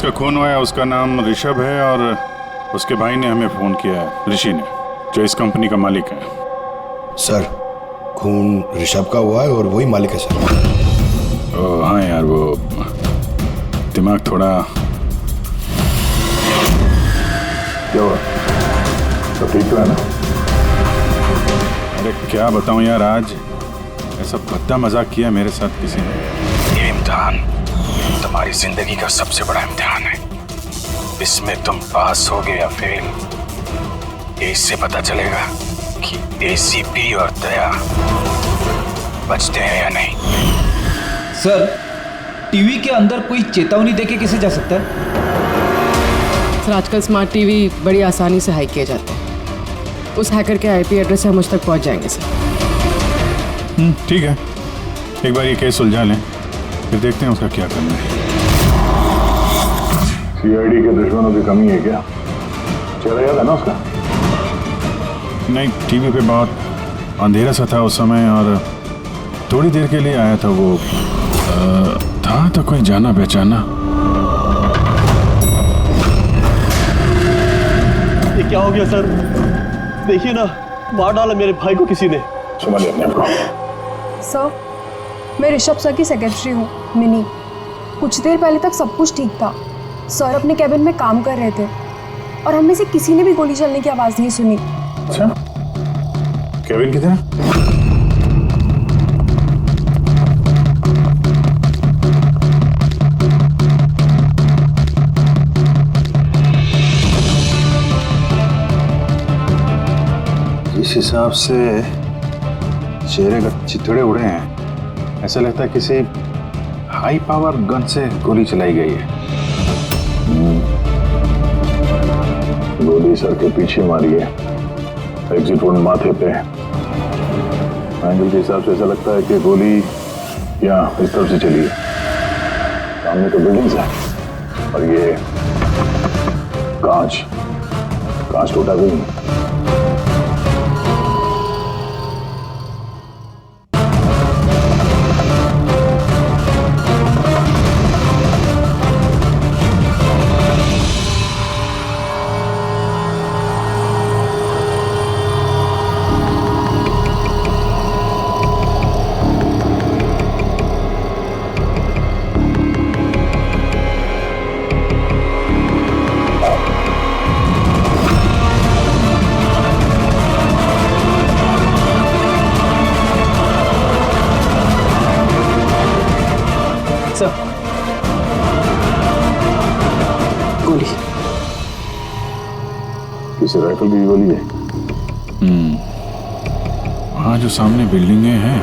जिसका खून हुआ है उसका नाम ऋषभ है और उसके भाई ने हमें फोन किया है, ऋषि ने, जो इस कंपनी का मालिक है। सर, खून ऋषभ का हुआ है और वही मालिक है सर। ओह हाँ यार, वो दिमाग थोड़ा। क्या हुआ? तो ठीक तो है ना? अरे क्या बताऊं यार, आज ऐसा भद्दा मजाक किया मेरे साथ किसी ने। ये इम्तिहान तुम्हारी जिंदगी का सबसे बड़ा इम्तिहान है। इसमें तुम पास होगे या फेल, इससे पता चलेगा कि एसीपी और दया बचते हैं या नहीं। सर, टीवी के अंदर कोई चेतावनी देके कैसे जा सकता है? सर, आजकल स्मार्ट टीवी बड़ी आसानी से हैक किए जाते हैं। उस हैकर के आईपी एड्रेस से हम उस तक पहुंच जाएंगे सर। ठीक है, एक बार ये केस सुलझा लें, फिर देखते हैं उसका क्या करना है। सीआईडी के दुश्मनों की कमी है क्या? चला गया था ना उसका? नहीं, टीवी पे बहुत अंधेरा सा था उस समय और थोड़ी देर के लिए आया था वो। था तो कोई जाना पहचाना। ये क्या हो गया सर? देखिए ना, मार डाला मेरे भाई को किसी ने। संभालिए अपने आप को। सर, मैं ऋषभ सर की सेक्रेटरी हूँ, मिनी। कुछ देर पहले तक सब कुछ ठीक था। सर अपने कैबिन में काम कर रहे थे और हम में से किसी ने भी गोली चलने की आवाज़ नहीं सुनी। अच्छा, केविन किधर? जिस हिसाब से चेहरे का चिथड़े उड़े हैं, ऐसा लगता है किसी हाई पावर गन से गोली चलाई गई है। गोली सर के पीछे मारी है, एग्जिट वोन माथे पे। एंगल के हिसाब से ऐसा लगता है कि गोली यहाँ इस तरफ से चली है। सामने तो बिल्डिंग्स है और ये कांच टूटा भी नहीं। गोली किसी राइफल की गोली है। वहाँ जो सामने बिल्डिंगें हैं,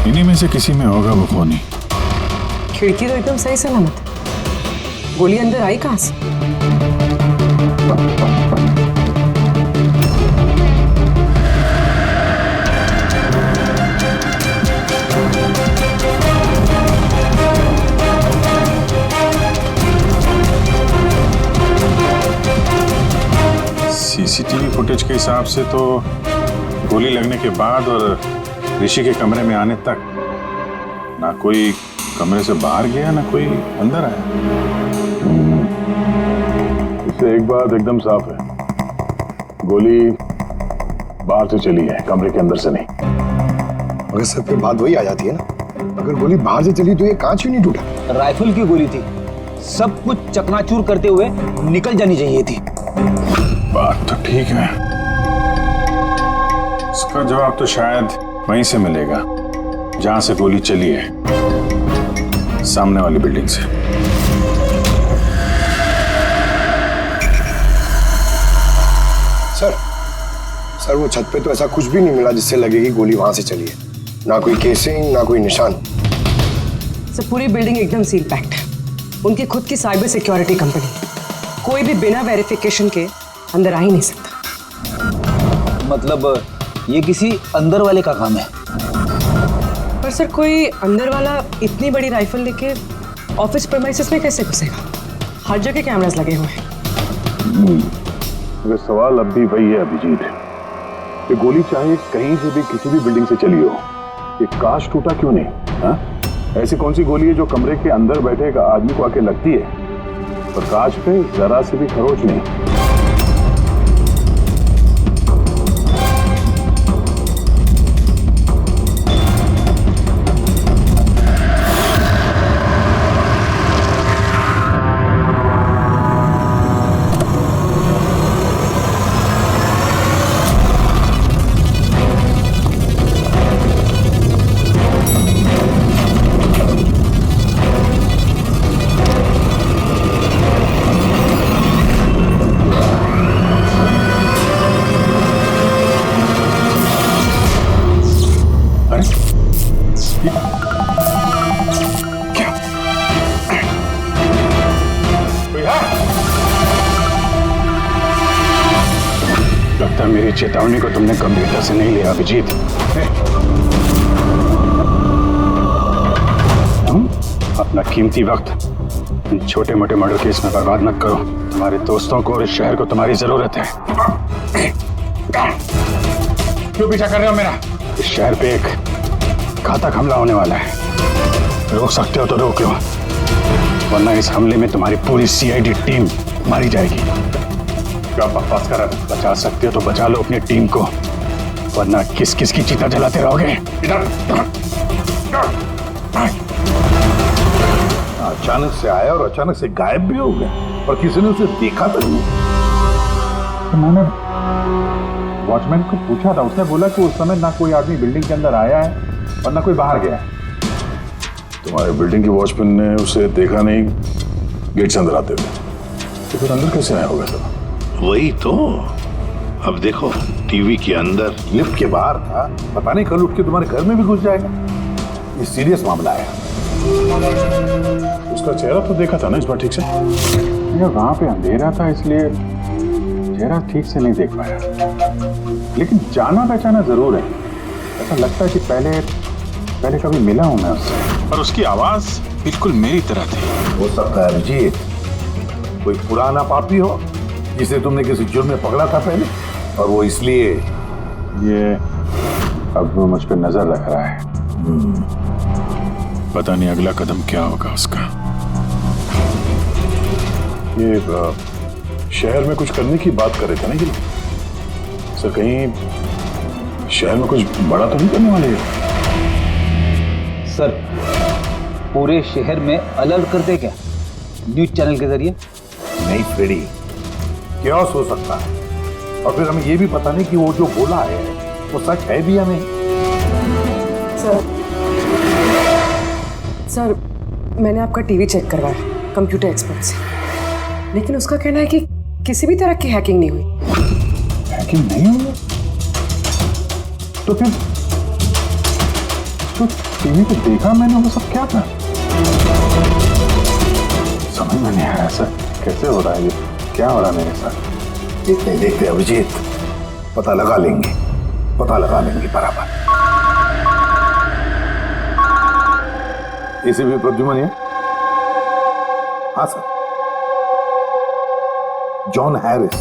इन्हीं में से किसी में होगा वो खूनी। खिड़की तो एकदम सही सलामत है, गोली अंदर आई कहां से? सीसीटीवी फुटेज के हिसाब से तो गोली लगने के बाद और ऋषि के कमरे में आने तक ना कोई कमरे से बाहर गया ना कोई अंदर आया। इससे एक बात एकदम साफ है, गोली बाहर से चली है, कमरे के अंदर से नहीं। मगर सर, फिर बात वही आ जाती है ना, अगर गोली बाहर से चली तो ये कांच क्यों नहीं टूटा? राइफल की गोली थी, सब कुछ चकनाचूर करते हुए निकल जानी चाहिए थी। बात तो ठीक है, इसका जवाब तो शायद वहीं से मिलेगा जहां से गोली चली है, सामने वाली बिल्डिंग से। सर वो छत पे तो ऐसा कुछ भी नहीं मिला जिससे लगे कि गोली वहां से चली है। ना कोई केसिंग, ना कोई निशान। सर, पूरी बिल्डिंग एकदम सील पैक्ड है। उनकी खुद की साइबर सिक्योरिटी कंपनी है, कोई भी बिना वेरिफिकेशन के अंदर आ ही नहीं सकता। मतलब ये किसी अंदर वाले का काम है। पर सर, कोई अंदर वाला इतनी बड़ी राइफल लेके ऑफिस प्रेमाइसेस में कैसे घुसेगा? हर जगह कैमरास लगे हुए हैं। सवाल अब भी वही है अभिजीत, ये गोली चाहे कहीं से भी किसी भी बिल्डिंग से चली हो, ये कांच टूटा क्यों नहीं? हाँ? ऐसी कौन सी गोली है जो कमरे के अंदर बैठे एक आदमी को आके लगती है और कांच पे जरा से भी खरोच नहीं? लगता है मेरी चेतावनी को तुमने गंभीरता से नहीं लिया अभिजीत। अपना कीमती वक्त इन छोटे मोटे मर्डर केस में बर्बाद मत करो। तुम्हारे दोस्तों को और इस शहर को तुम्हारी जरूरत है। क्यों पीछा कर रहे हो मेरा? इस शहर पे एक घातक हमला होने वाला है। रोक सकते हो तो रोक लो, वरना इस हमले में तुम्हारी पूरी सीआईडी टीम मारी जाएगी। क्या बकवास कर रहे हो? बचा सकते हो तो बचा लो अपनी टीम को, वरना किस किस की चिता जलाते रहोगे। अचानक से आया और अचानक से गायब भी हो गया और किसी ने उसे देखा तक नहीं। तो मैंने वॉचमैन को पूछा था, उसने बोला कि उस समय ना कोई आदमी बिल्डिंग के अंदर आया है और ना कोई बाहर गया है। तुम्हारे बिल्डिंग के वॉचमैन ने उसे देखा नहीं गेट से अंदर आते हुए, तो फिर अंदर कैसे आया होगा सब? वही तो। अब देखो, टीवी के अंदर, लिफ्ट के बाहर था, पता नहीं कल उठ के तुम्हारे घर में भी घुस जाएगा। ये सीरियस मामला है। उसका चेहरा तो देखा था ना इस बार ठीक से? वहां पे अंधेरा था इसलिए चेहरा ठीक से नहीं देख पाया, लेकिन जाना पहचाना जरूर है। ऐसा लगता है कि पहले कभी मिला हूं मैं उससे। और उसकी आवाज बिल्कुल मेरी तरह थी। हो सकता है अभिजीत कोई पुराना पापी हो जिसे तुमने किसी जुर्म में पकड़ा था पहले, और वो इसलिए ये अब वो मुझ पर नजर रख रहा है। पता नहीं अगला कदम क्या होगा उसका। ये शहर में कुछ करने की बात कर रहे थे ना ये? सर कहीं शहर में कुछ बड़ा तो नहीं करने वाले हैं? सर पूरे शहर में अलर्ट कर दे क्या, न्यूज चैनल के जरिए? नहीं फ्रेडी, क्योस हो सकता है, और फिर हमें ये भी पता नहीं कि वो जो बोला है वो सच है भी या नहीं। सर मैंने आपका टीवी चेक करवाया कंप्यूटर एक्सपर्ट से, लेकिन उसका कहना है कि किसी भी तरह की हैकिंग नहीं हुई। हैकिंग नहीं हुई? तो फिर तो टीवी पे देखा मैंने, वो सब क्या था? समझ में नहीं आ रहा सर, कैसे हो रहा है ये? क्या हो रहा है मेरे साथ? देखते अभिजीत, पता लगा लेंगे बराबर। इसे भी प्रद्युमन है? हाँ सर, जॉन हैरिस।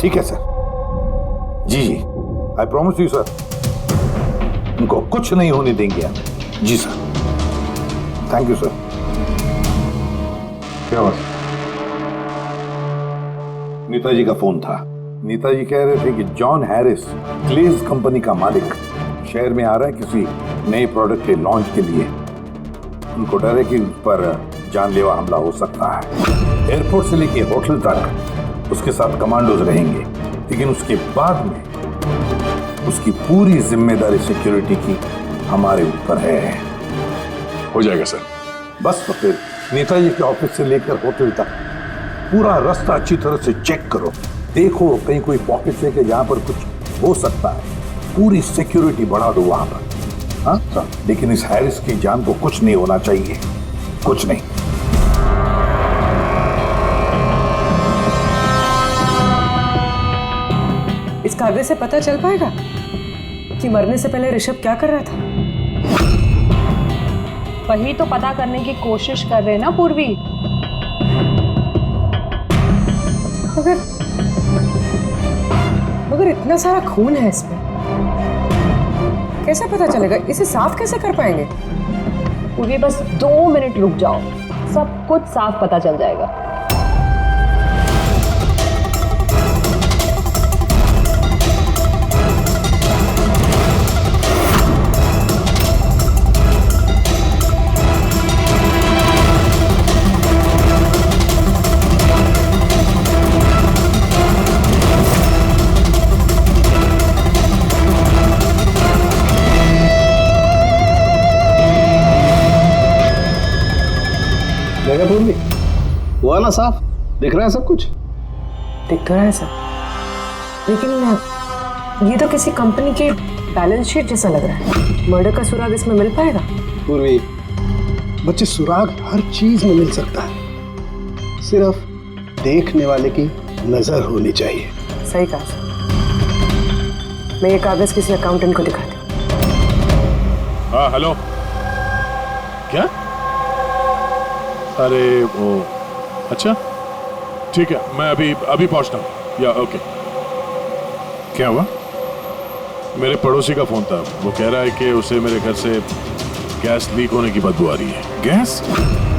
ठीक है सर, जी आई प्रॉमिस यू सर, उनको कुछ नहीं होने देंगे आप। जी सर, थैंक यू सर। क्या हुआ? नेताजी का फोन था। नेताजी कह रहे थे कि जॉन हैरिस, क्लेज कंपनी का मालिक, शहर में आ रहा है किसी नए प्रोडक्ट के लॉन्च के लिए। उनको डर है कि उस पर जानलेवा हमला हो सकता है। एयरपोर्ट से लेके होटल तक उसके साथ कमांडोज रहेंगे, लेकिन उसके बाद में उसकी पूरी जिम्मेदारी सिक्योरिटी की हमारे ऊपर है। हो जाएगा सर। बस तो फिर नेताजी के ऑफिस से लेकर होटल तक पूरा रास्ता अच्छी तरह से चेक करो, देखो कहीं कोई पॉकेट लेके जहां पर कुछ हो सकता है, पूरी सिक्योरिटी बढ़ा दो वहां पर। हाँ सर, लेकिन इस हैरिस की जान को कुछ नहीं होना चाहिए, कुछ नहीं। इस कागज से पता चल पाएगा कि मरने से पहले ऋषभ क्या कर रहा था? वही तो पता करने की कोशिश कर रहे हैं ना पूर्वी। मगर अगर इतना सारा खून है इसमें, कैसे पता चलेगा? इसे साफ कैसे कर पाएंगे? पूर्वी बस 2 मिनट रुक जाओ, सब कुछ साफ पता चल जाएगा। देखा पूर्वी, हुआ ना साफ? दिख रहा है सब कुछ? दिख तो रहा है सर, लेकिन ये तो किसी कंपनी के बैलेंस शीट जैसा लग रहा है। मर्डर का सुराग इसमें मिल पाएगा? पूर्वी, बच्चे, सुराग हर चीज में मिल सकता है, सिर्फ देखने वाले की नजर होनी चाहिए। सही कहा सर। मैं ये कागज किसी अकाउंटेंट को दिखाती हूँ। हाँ हेलो, क्या? अरे वो, अच्छा ठीक है, मैं अभी पहुंचता हूँ। या ओके। क्या हुआ? मेरे पड़ोसी का फोन था, वो कह रहा है कि उसे मेरे घर से गैस लीक होने की बदबू आ रही है।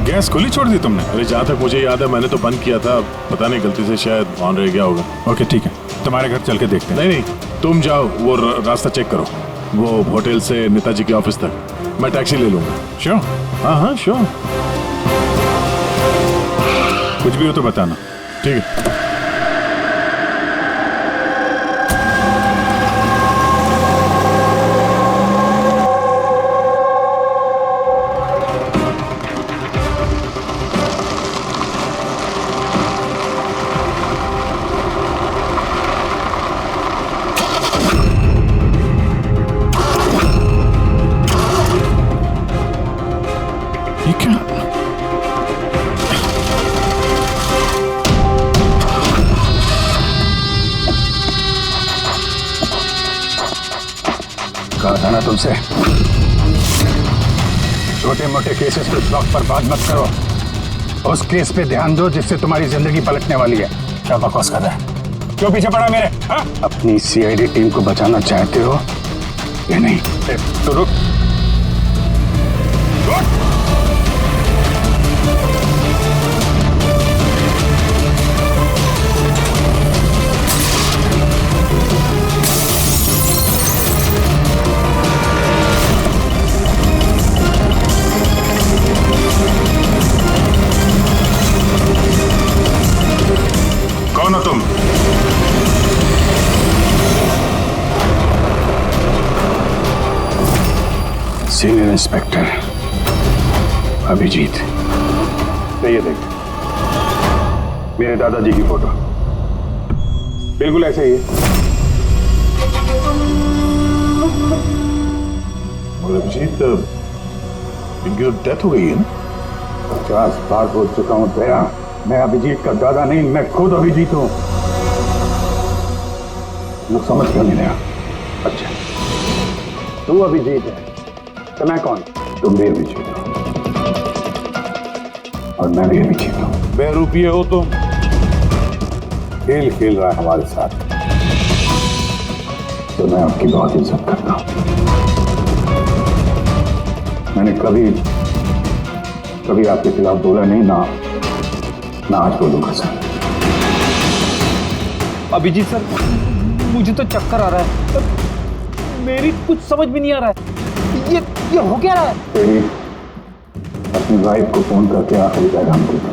गैस खुली छोड़ दी तुमने? अरे जहाँ तक मुझे याद है मैंने तो बंद किया था, पता नहीं गलती से शायद ऑन रह गया होगा। ओके ठीक है, तुम्हारे घर चल के देखते हैं। नहीं, तुम जाओ, वो रास्ता चेक करो, वो होटल से नेताजी के ऑफिस तक। मैं टैक्सी ले लूंगा। श्योर? हाँ श्योर। कुछ भी हो तो बताना। ठीक है। ये क्या? कहा था ना तुमसे, छोटे मोटे केसेस पे ब्लॉक पर बात मत करो, उस केस पे ध्यान दो जिससे तुम्हारी जिंदगी पलटने वाली है। क्या बकवास कर रहा है? क्यों पीछे पड़ा मेरे? हा? अपनी सीआईडी टीम को बचाना चाहते हो या नहीं? तो रुक। कौन हो तुम? Senior inspector Abhijeet. ये देख, मेरे दादाजी की फोटो बिल्कुल ऐसे ही है। और अभिजीत, इनकी तो डेथ हो गई है ना? 50 बार बोल चुका हूं दया, मैं अभिजीत का दादा नहीं, मैं खुद अभिजीत हूं। लोग समझ क्यों नहीं रहा? अच्छा, तू अभिजीत है तो मैं कौन? तुम भी अभिजीत हो और मैं भी अभिजीत हूं। बेरुपये हो तुम। खेल खेल रहा है हमारे साथ, तो मैं आपकी बहुत इज्जत करता हूं। मैंने कभी आपके खिलाफ बोला नहीं, ना आज बोलूंगा सर। अभिजीत सर, मुझे तो चक्कर आ रहा है, मेरी कुछ समझ भी नहीं आ रहा है। ये हो क्या रहा है? तेरी अपनी वाइफ को फोन करके आखिरी पैगाम देता।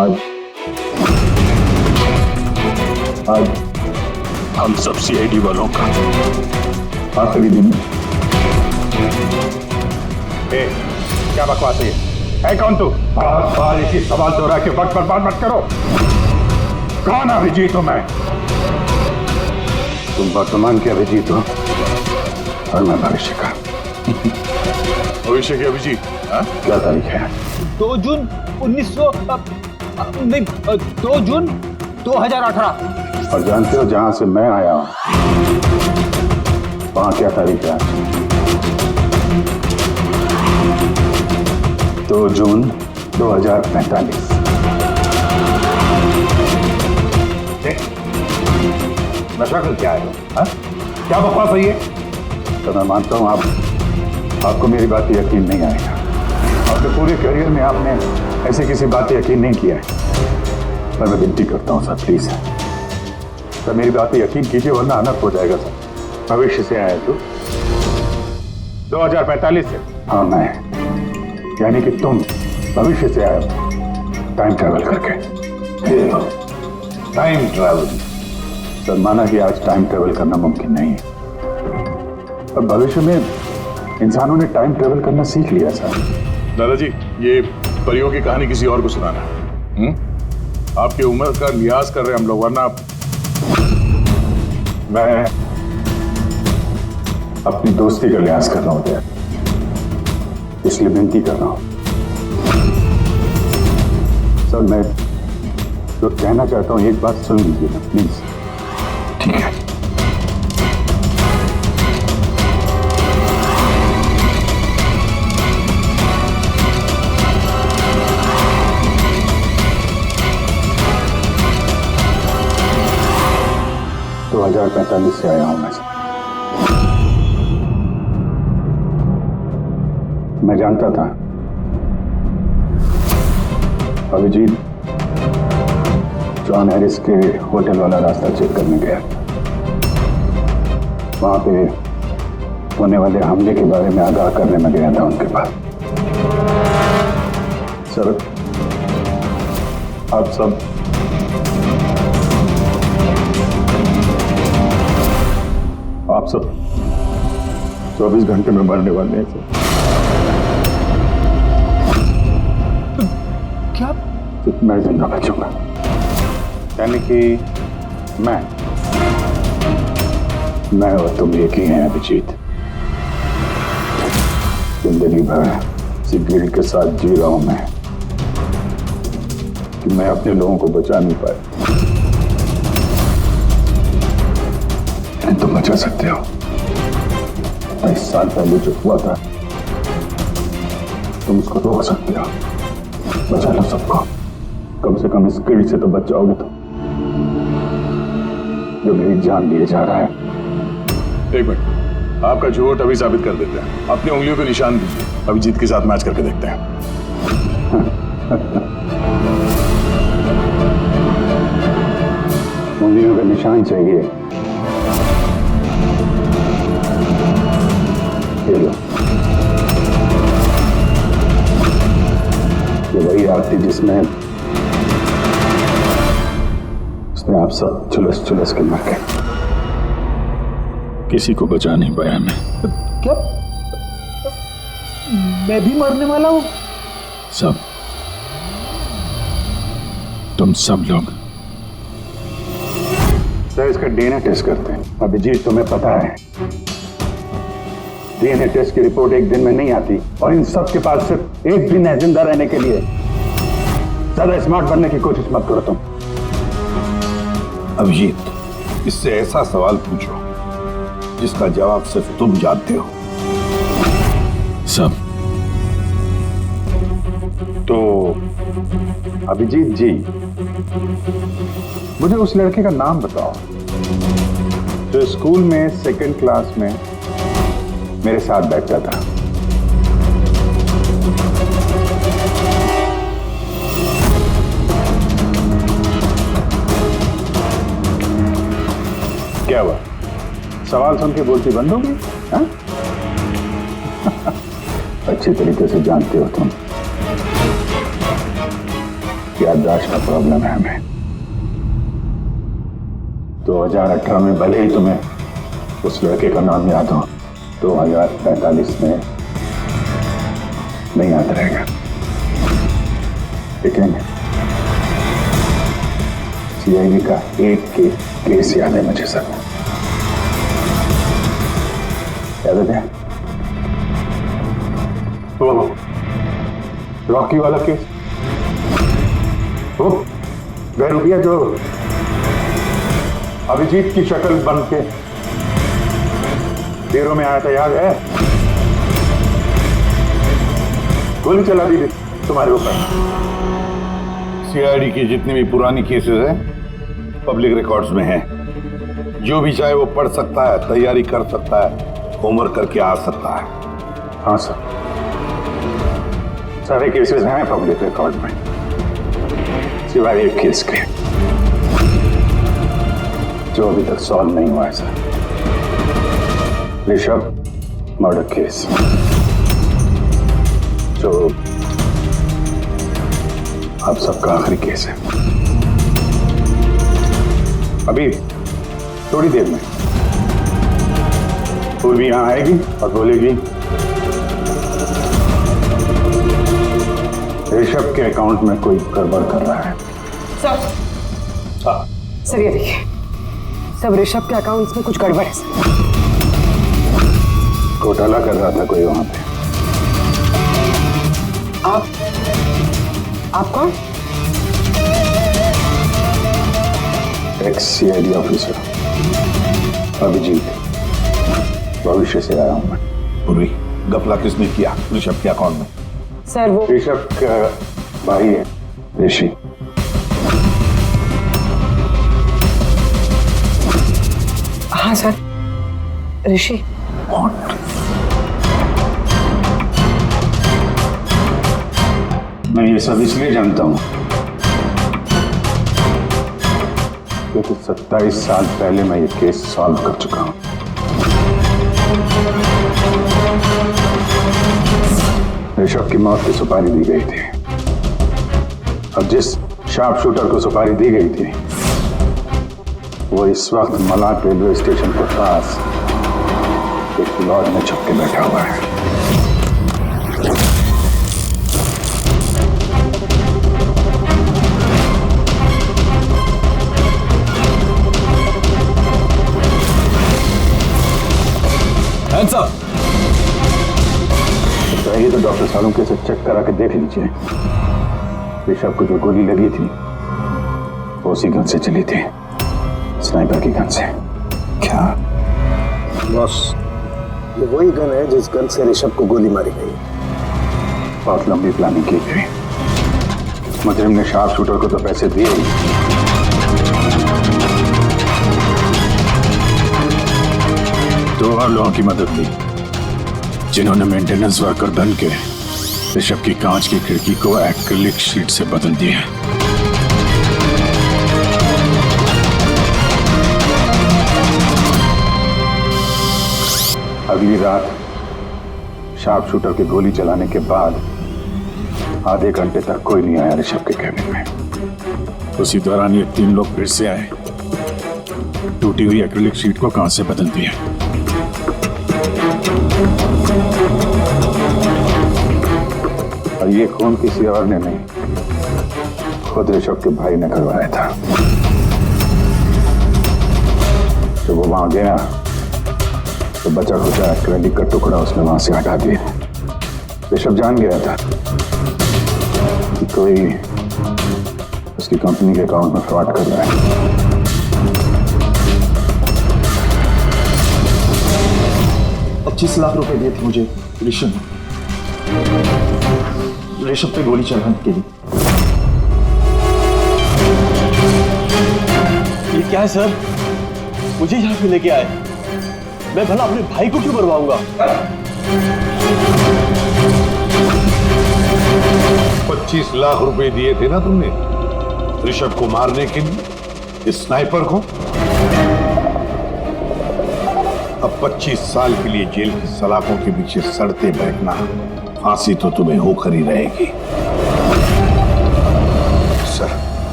आज हम सब सीआईडी वालों का आखिरी दिन। क्या बकवास है कौन तू? बार एक ही सवाल दोहरा के वक्त बर्बाद मत करो। कौन अभिजीत हूं मैं? तुम वर्तमान के अभिजीत हो और मैं भविष्य का। भविष्य के अभिजीत? क्या तारीख है? 2 जून 2 जून 2018। और जानते हो जहां से मैं आया हूं वहां क्या तारीख है? 2 जून 2045। नशा करके आए हो? हाँ? क्या बकवास है ये? तो मैं मानता हूँ आपको मेरी बात पे यकीन नहीं आएगा। अपने पूरे करियर में आपने ऐसे किसी बात पे यकीन नहीं किया है। पर मैं विनती करता हूँ सर, प्लीज सर मेरी बात पे यकीन कीजिए, वरना अनर्थ हो जाएगा सर। भविष्य से आया तू 2045 से? हाँ मैं, यानी कि तुम भविष्य से आए हो टाइम ट्रैवल करके। टाइम ट्रैवल सर, माना कि आज टाइम ट्रैवल करना मुमकिन नहीं है, पर भविष्य में इंसानों ने टाइम ट्रैवल करना सीख लिया सर। दादाजी, ये परियों की कहानी किसी और को सुनाना। आपकी उम्र का लिहाज कर रहे हैं हम लोग, वरना मैं अपनी दोस्ती का लिहाज कर रहा हूं, इसलिए विनती कर रहा हूं सर। मैं जो कहना चाहता हूं एक बात सुन लीजिए ना प्लीज। ठीक है। तो 2045 से आया हूं मैं सर। मैं जानता था अभिजीत जॉन हैरिस के होटल वाला रास्ता चेक करने गया। वहां पे होने वाले हमले के बारे में आगाह करने में गया था उनके पास। सर आप सब आप सब 24 घंटे में मरने वाले हैं सर। क्या? मैं जिंदा बचूंगा, यानी कि मैं और तुम एक ही हैं अभिजीत। जिंदगी भर इसी गिल्ट के साथ जी रहा हूं मैं कि मैं अपने लोगों को बचा नहीं पाया। तुम बचा सकते हो। 22 साल पहले जो हुआ था तुम उसको रोक सकते हो। बचा लो सबको, कम से कम इस गिल्ट से तो बच जाओगे तुम, जो मेरी जान लिए जा रहा है। एक मिनट, आपका झूठ अभी साबित कर देते हैं। अपनी उंगलियों को निशान दीजिए, अभिजीत के साथ मैच करके देखते हैं। उंगलियों का निशान चाहिए? ये वही आती जिसमें आप सब चुलस के मर गए। किसी को बचा नहीं पाया मैं। क्या? मैं भी मरने वाला हूं? सब, तुम सब लोग। सर इसका डीएनए टेस्ट करते हैं। अभिजीत तुम्हें पता है डीएनए टेस्ट की रिपोर्ट एक दिन में नहीं आती, और इन सब के पास सिर्फ एक दिन है जिंदा रहने के लिए। ज्यादा स्मार्ट बनने की कोशिश मत करो तुम। अभिजीत, इससे ऐसा सवाल पूछो जिसका जवाब सिर्फ तुम जानते हो। सब। तो अभिजीत जी, मुझे उस लड़के का नाम बताओ जो स्कूल में सेकंड क्लास में मेरे साथ बैठता था। क्या हुआ? सवाल सुन के बोलती बंद हो गई? हाँ? अच्छी तरीके से जानते हो तुम, याददाश्त का प्रॉब्लम है हमें। 2018 में भले ही तुम्हें उस लड़के का नाम याद हो, 2045 में नहीं याद रहेगा। लेकिन सीआईडी का एक केस याद है मुझे सर। याद है वो रॉकी वाला केस, वो बहरूपिया जो अभिजीत की शक्ल बन के डेरों में आया था, याद है? गोली चला दी तुम्हारे ऊपर। सीआईडी की जितनी भी पुरानी केसेस हैं पब्लिक रिकॉर्ड्स में हैं। जो भी चाहे वो पढ़ सकता है, तैयारी कर सकता है, होमवर्क करके आ सकता है। हाँ सर, सारे केसेस हैं पब्लिक रिकॉर्ड में, सिवाय एक केस के जो अभी तक सॉल्व नहीं हुआ है सर, ऋषभ मर्डर केस, जो आप सबका आखिरी केस है। अभी थोड़ी देर में पूर्वी यहां आएगी और बोलेगी ऋषभ के अकाउंट में कोई गड़बड़ कर रहा है। सर ये देखिए, सब ऋषभ के अकाउंट्स में कुछ गड़बड़ है सर। घोटाला कर रहा था कोई वहां पे। आप कौन? एक्स CID ऑफिसर अभिजीत, भविष्य से आया हूं मैं। पूर्वी, गफला किसने किया ऋषभ के अकाउंट में? सर वो ऋषभ का भाई है ऋषि। हाँ सर, ऋषि। मैं ये सब इसलिए जानता हूं क्योंकि 27 साल पहले मैं ये केस सॉल्व कर चुका हूं। ऋषभ की मौत की सुपारी दी गई थी। अब जिस शार्प शूटर को सुपारी दी गई थी वो इस वक्त मलाड रेलवे स्टेशन के पास एक लॉज में छुप के बैठा हुआ है। Hands up! चाहिए तो डॉक्टर सालुंके से चेक करा के देख लीजिए, ऋषभ को जो गोली लगी थी वो उसी गन से चली थी, स्नाइपर की गन से। क्या बॉस, ये वही गन है जिस गन से ऋषभ को गोली मारी गई? बहुत लंबी प्लानिंग की गई। मुजरिम ने शार्प शूटर को तो पैसे दिए ही, दो और लोगों की मदद ली जिन्होंने मेंटेनेंस वर्कर बन के ऋषभ की कांच की खिड़की को एक्रिलिक शीट से बदल दिया। अगली रात शार्प शूटर की गोली चलाने के बाद आधे घंटे तक कोई नहीं आया ऋषभ के कैबिन में। उसी दौरान ये 3 लोग फिर से आए, टूटी हुई एक्रिलिक शीट को कांच से बदल दिया। और ये खून किसी और ने नहीं, खुद ऋषभ के भाई ने करवाया था। जब वो वहां गया तो बचा खुचा एक्रिलिक का टुकड़ा उसने वहां से हटा दिया। ऋषभ जान गया था कि कोई उसकी कंपनी के अकाउंट में फ्रॉड कर रहा है। 25 लाख रुपए दिए थे मुझे ऋषभ पे गोली चलाने के लिए। ये क्या है सर? मुझे यहाँ क्यों लेके आए? मैं भला अपने भाई को क्यों मरवाऊंगा? 25 लाख रुपए दिए थे ना तुमने ऋषभ को मारने के लिए, इस स्नाइपर को। अब 25 साल के लिए जेल की सलाखों के पीछे सड़ते बैठना, फांसी तो तुम्हें होकर ही रहेगी।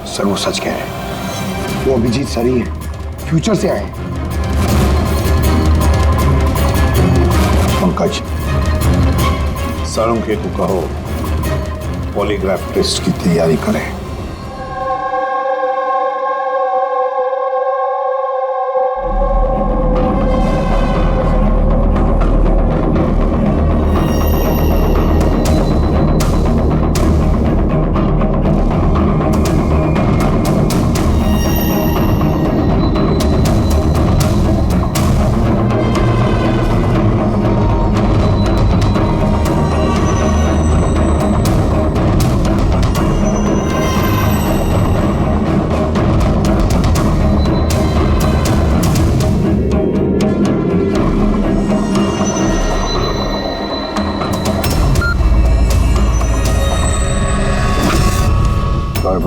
सर वो सच कह रहे हैं। वो अभिजीत सर ही है, फ्यूचर से आए। पंकज, सालुंके को कहो पॉलीग्राफ टेस्ट की तैयारी करें।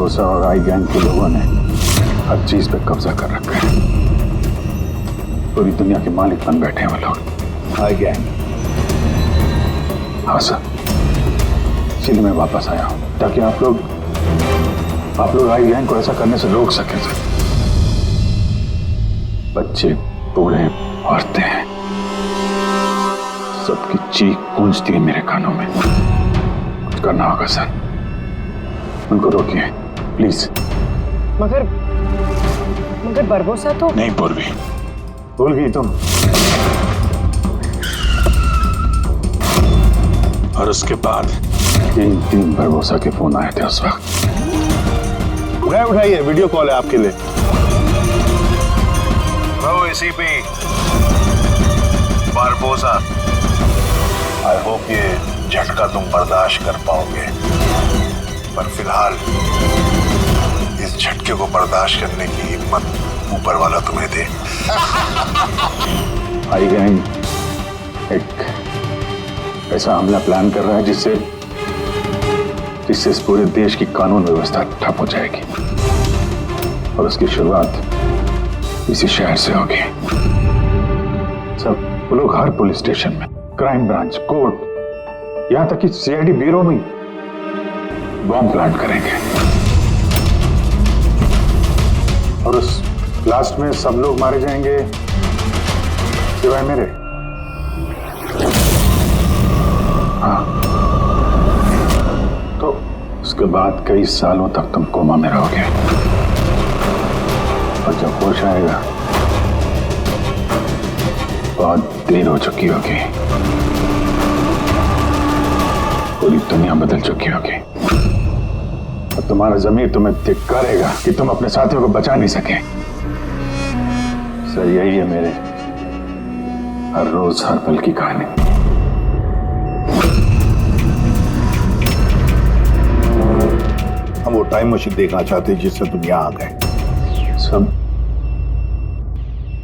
बारबोसा और आई गैंग के लोगों ने हर चीज पे कब्जा कर रखा है। पूरी दुनिया के मालिक बन बैठे हैं वो लोग। आई गैंग? हाँ सर, इसीलिए मैं वापस आया हूँ ताकि आप लोग आई गैंग को ऐसा करने से रोक सके सर। बच्चे, बूढ़े, औरतें, सबकी चीख गूंजती है मेरे कानों में। कुछ करना होगा सर, उनको रोकिए प्लीज। मगर बारबोसा तो नहीं पूर्वी, भूल गई तुम। और उसके बाद तीन बारबोसा के फोन आए थे उस वक्त। उठाइए, वीडियो कॉल है आपके लिए। एसीपी बारबोसा, आई होप ये झटका तुम बर्दाश्त कर पाओगे, पर फिलहाल इस झटके को बर्दाश्त करने की हिम्मत ऊपर वाला तुम्हें दे। आई गैंग एक ऐसा हमला प्लान कर रहा है जिससे इस पूरे देश की कानून व्यवस्था ठप हो जाएगी और उसकी शुरुआत इसी शहर से होगी। सब वो लोग हर पुलिस स्टेशन में, क्राइम ब्रांच, कोर्ट, यहां तक कि सीआईडी ब्यूरो में बॉम्ब प्लांट करेंगे और उस ब्लास्ट में सब लोग मारे जाएंगे सिवाय मेरे। हाँ, तो उसके बाद कई सालों तक तुम कोमा में रहोगे और जब होश आएगा बहुत देर हो चुकी होगी, पूरी दुनिया बदल चुकी होगी और तुम्हारा ज़मीर तुम्हें धिक्कारेगा कि तुम अपने साथियों को बचा नहीं सके। सर यही है मेरे हर रोज हर पल की कहानी। हम वो टाइम मशीन देखना चाहते हैं जिससे तुम यहाँ आ गए। सब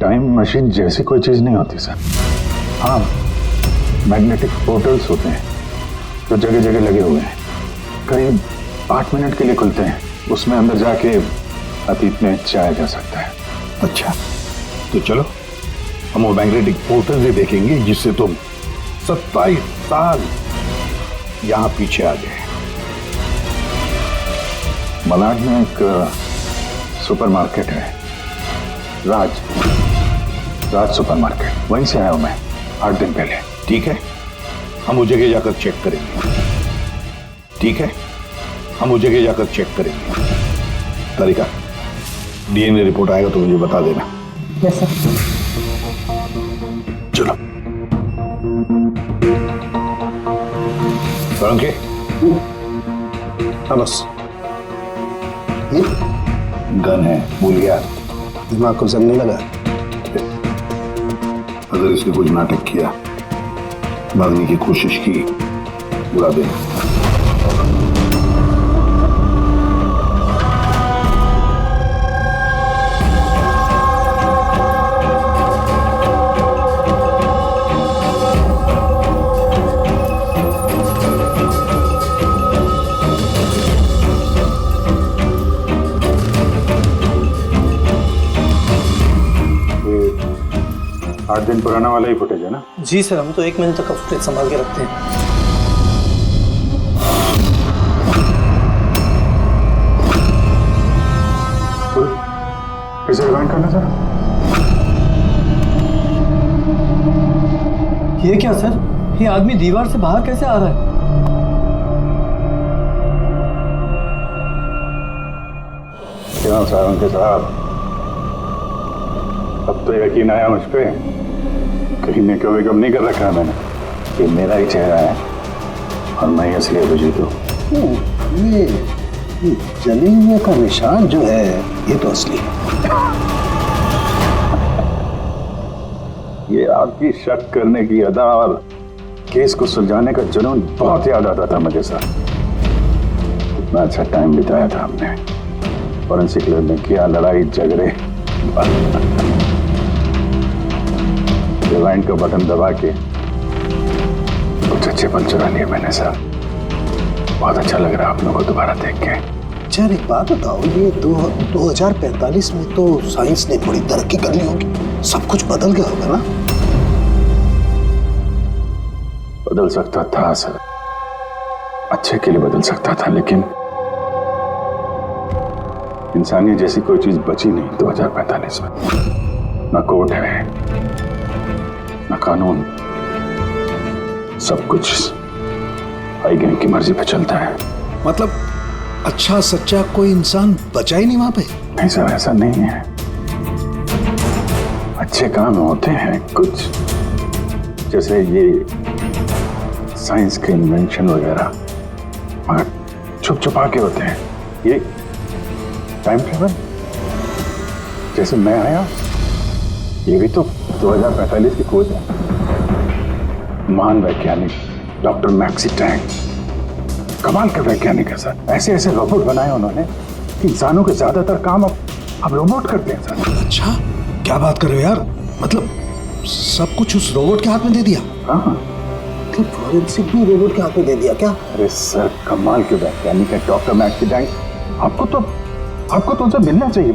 टाइम मशीन जैसी कोई चीज नहीं होती सर। हाँ, मैग्नेटिक पोर्टल्स होते हैं जो जगह जगह लगे हुए हैं, करीब 8 मिनट के लिए खुलते हैं। उसमें अंदर जाके अतीत में जाया जा सकता है। अच्छा, तो चलो हम वो मैग्नेटिक पोर्टल से देखेंगे जिससे तुम 27 साल यहाँ पीछे आ गए। मलाड में एक सुपरमार्केट है, राज सुपरमार्केट, वहीं से आया हूं मैं 8 दिन पहले। ठीक है, हम वो जगह जाकर चेक करेंगे। ठीक है, हम वो जगह जाकर चेक करेंगे। तारिका, डीएनए रिपोर्ट आएगा तो मुझे बता देना। Yes sir. चलो के हाँ बस, ये गन है, भूल गया? दिमाग को जंग नहीं लगा। अगर इसने कुछ नाटक किया, भागने की कोशिश की, बुला देना। ये 8 दिन पुराना वाला ही फुटेज है ना? जी सर, हम तो 1 महीने तक का फुटेज संभाल के रखते हैं। इसे रिवाइंड करना सर। ये क्या सर, ये आदमी दीवार से बाहर कैसे आ रहा है? क्यों सारंग के साहब, अब तो यकीन आया मुझ पे। कहीं ने कभी कम नहीं कर रखा है मैंने। ये मेरा ही चेहरा है और मैं ही असली अभिजीत हूँ। ये जले हुए का निशान जो है ये तो असली है। ये आपकी शक करने की अदा और केस को सुलझाने का जुनून बहुत याद आता था मुझे सर। कितना अच्छा टाइम बिताया था हमने, फॉरेंसिक लैब में किया, लड़ाई झगड़े। रिवाइंड का बटन दबा के कुछ अच्छे पल चुरा लिए मैंने सर। बहुत अच्छा लग रहा है आप लोगों को दोबारा देख के। सर एक बात बताओ, ये 2045 में तो साइंस ने बड़ी तरक्की कर ली होगी, सब कुछ बदल गया होगा ना? बदल सकता था सर, अच्छे के लिए बदल सकता था, लेकिन इंसानियत जैसी कोई चीज बची नहीं 2045 में। ना कोर्ट है, ना कानून, सब कुछ हाई गैंग की मर्जी पे चलता है। मतलब अच्छा सच्चा कोई इंसान बचा ही नहीं वहां पे? नहीं सर, ऐसा नहीं है। अच्छे काम होते हैं कुछ, जैसे ये साइंस के इन्वेंशन वगैरह, मगर छुप छुपा के होते हैं। ये टाइम ट्रेवल, जैसे मैं आया, ये भी तो 2045 की खोज है। महान वैज्ञानिक डॉक्टर मैक्सी टैंक, कमाल के वैज्ञानिक है सर। ऐसे ऐसे रोबोट बनाए उन्होंने कि इंसानों के ज्यादातर काम अब रोबोट करते हैं सर। अच्छा, क्या बात कर रहे हो यार? मतलब सब कुछ उस रोबोट के हाथ में दे दिया? हाँ, फॉरेंसिक भी रोबोट के हाथ में दे दिया क्या? अरे सर, कमाल के वैज्ञानिक है डॉक्टर मैक्सी टैंक। आपको तो उनसे मिलना चाहिए,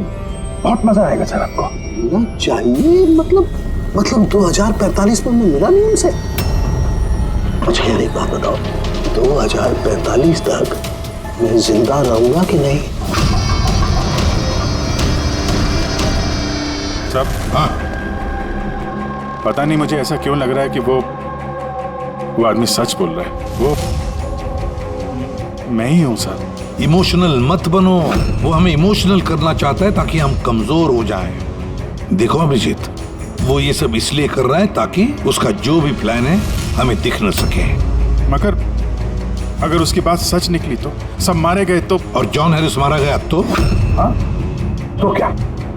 बहुत मजा आएगा सर आपको। मिलना चाहिए? मतलब 2045 में मैं मिला नहीं उनसे? मुझे यार एक बात बताओ, 2045 तक मैं जिंदा रहूंगा कि नहीं? सब हाँ, पता नहीं, मुझे ऐसा क्यों लग रहा है कि वो आदमी सच बोल रहा है। वो मैं ही हूं सर। इमोशनल मत बनो, वो हमें इमोशनल करना चाहता है ताकि हम कमजोर हो जाएं। देखो अभिजीत, वो ये सब इसलिए कर रहा है ताकि उसका जो भी प्लान है हमें दिख न सके। मगर अगर उसकी बात सच निकली तो सब मारे गए तो? और जॉन हैरिस मारा गया तो? हाँ, तो क्या?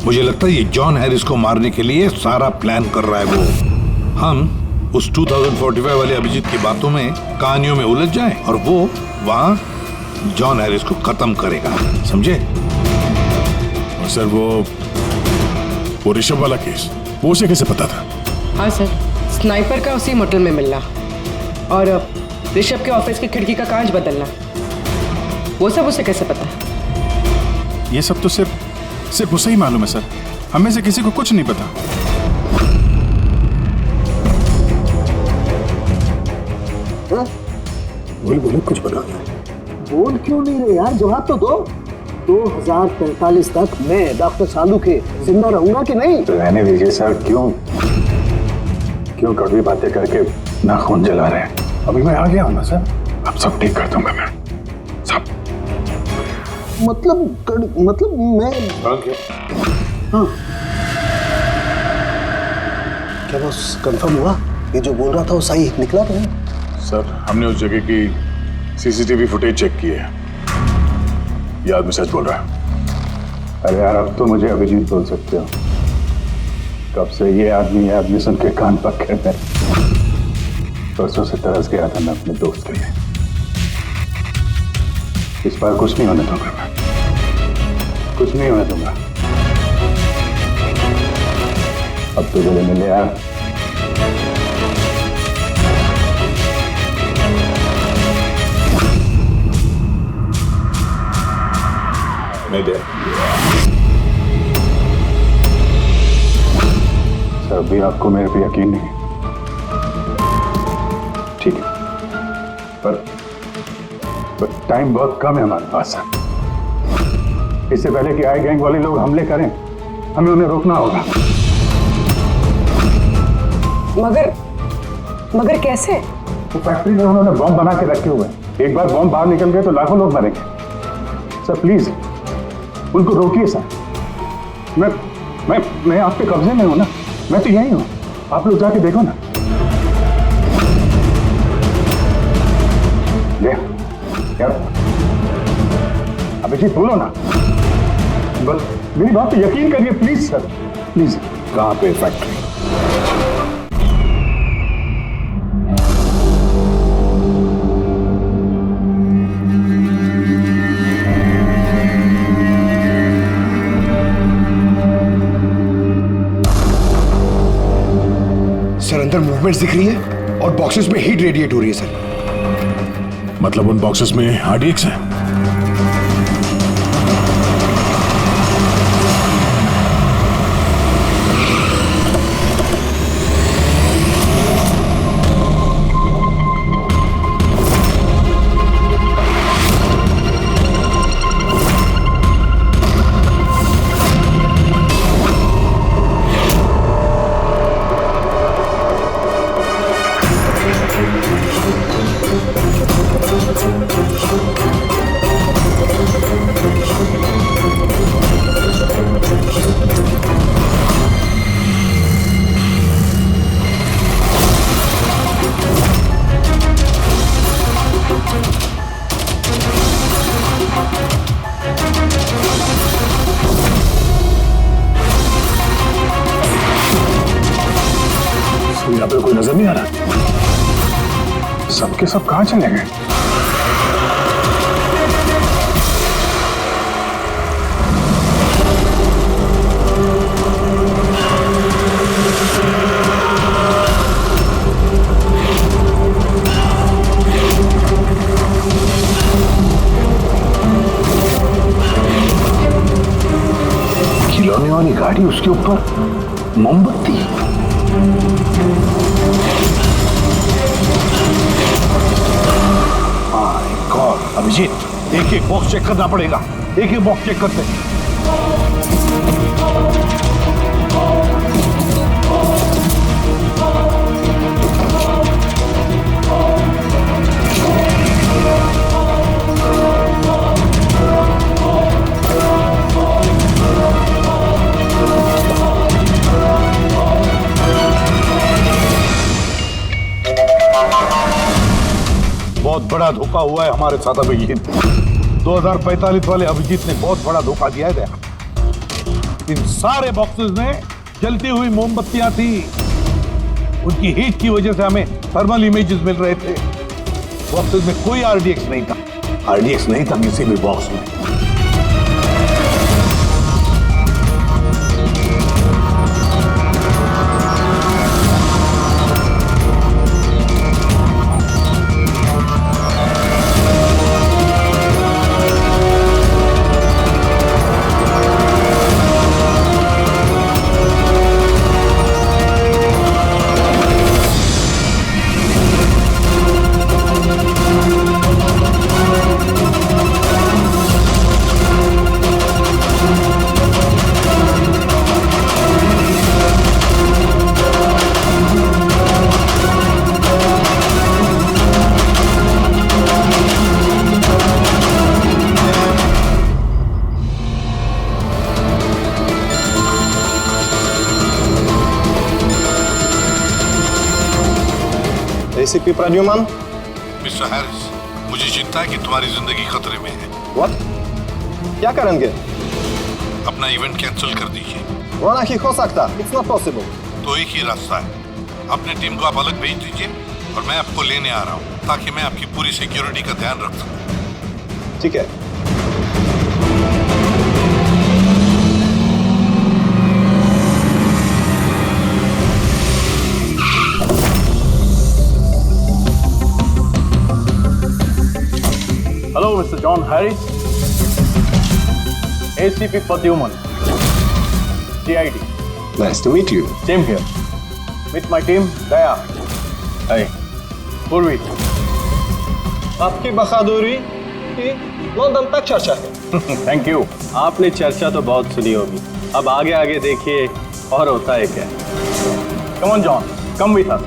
मुझे लगता है ये जॉन हैरिस को मारने के लिए सारा प्लान कर रहा है वो। हम उस 2045 वाले अभिजीत की बातों में, कहानियों में उलझ जाएं और वो वहां जॉन हैरिस को खत्म करेगा, समझे? और सर वो ऋषभ वाला केस, वो उसे कैसे पता था? हाँ सर, स्नाइपर का उसी मोटल में मिलना और ऋषभ के ऑफिस की खिड़की का कांच बदलना, वो सब उसे कैसे पता? ये सब तो सिर्फ उसे ही मालूम है सर, हमें से किसी को कुछ नहीं पता। बोल कुछ बता यार। बोल क्यों नहीं रहे यार? जवाब तो दो। 2045 तक मैं डॉक्टर सालू के जिंदा रहूंगा कि नहीं? तो रहने दीजिए सर, क्यों कड़वी बातें करके नाखून जला रहे हैं? अभी मैं आ गया हूं ना सर, अब सब ठीक कर दूंगा मैं, सब। मतलब मैं हाँ, क्या बस कंफर्म हुआ? ये जो बोल रहा था वो सही निकला कि नहीं? सर, हमने उस जगह की सीसीटीवी फुटेज चेक की है, ये आदमी सच बोल रहा है। अरे यार, अब तो मुझे अभिजीत बोल सकते हो। कब से ये आदमी सुन के कान पक्के में। परसों से तरस गया था मैं अपने दोस्त के लिए। इस बार कुछ नहीं होने दूंगा मैं, कुछ नहीं होने दूंगा। अब तो जल्दी मिले यार। नहीं दे सर, अभी आपको मेरे पे यकीन नहीं, ठीक है, पर टाइम बहुत कम है हमारे पास सर। इससे पहले कि आई गैंग वाले लोग हमले करें, हमें उन्हें रोकना होगा। मगर कैसे? वो फैक्ट्री में उन्होंने बॉम्ब बना के रखे हुए हैं। एक बार बॉम्ब बाहर निकल गए तो लाखों लोग मरेंगे। सर प्लीज उनको रोकिए सर। मैं आपके कब्जे में हूं ना, मैं तो यही हूं, आप लोग जाके देखो ना। ले यार, अभिजीत बोलो ना, मेरी बात पे यकीन करिए प्लीज सर, प्लीज। कहाँ पे फैक्ट्री? सर अंदर मूवमेंट्स दिख रही है और बॉक्सेस में हीट रेडिएट हो रही है सर। मतलब उन बॉक्सेस में RDX है? यहाँ पे कोई नजर नहीं आ रहा। सबके सब कहाँ चले गए? खिलौने वाली गाड़ी, उसके ऊपर मोमबत्ती। माय गॉड अभिजीत, एक एक बॉक्स चेक करना पड़ेगा। एक एक बॉक्स चेक करते हैं। बहुत बड़ा धोखा हुआ है हमारे साथ अभिजीत। 2045 वाले अभिजीत ने बहुत बड़ा धोखा दिया है। इन सारे बॉक्सेस में जलती हुई मोमबत्तियां थी। उनकी हीट की वजह से हमें थर्मल इमेजेस मिल रहे थे। बॉक्सेस में कोई आरडीएक्स नहीं था। आरडीएक्स नहीं था किसी भी बॉक्स में। एसीपी प्रद्युमन। मिस्टर हैरिस, मुझे चिंता है कि तुम्हारी जिंदगी खतरे में है। व्हाट? क्या करेंगे? अपना इवेंट कैंसिल कर दीजिए। वो नहीं हो सकता। It's not possible. तो एक ही रास्ता है, अपनी टीम को आप अलग भेज दीजिए और मैं आपको लेने आ रहा हूँ ताकि मैं आपकी पूरी सिक्योरिटी का ध्यान रख सकूं। ठीक है। Hello, Mr. John Harris. ACP Pradyuman. CID. Nice to meet you. Same here. Meet my team, Daya. Hi. Purvi. आपकी बहादुरी की लंदन तक चर्चा है। Thank you. आपने चर्चा तो बहुत सुनी होगी। अब आगे आगे देखिए और होता है क्या। Come on, John. Come with us.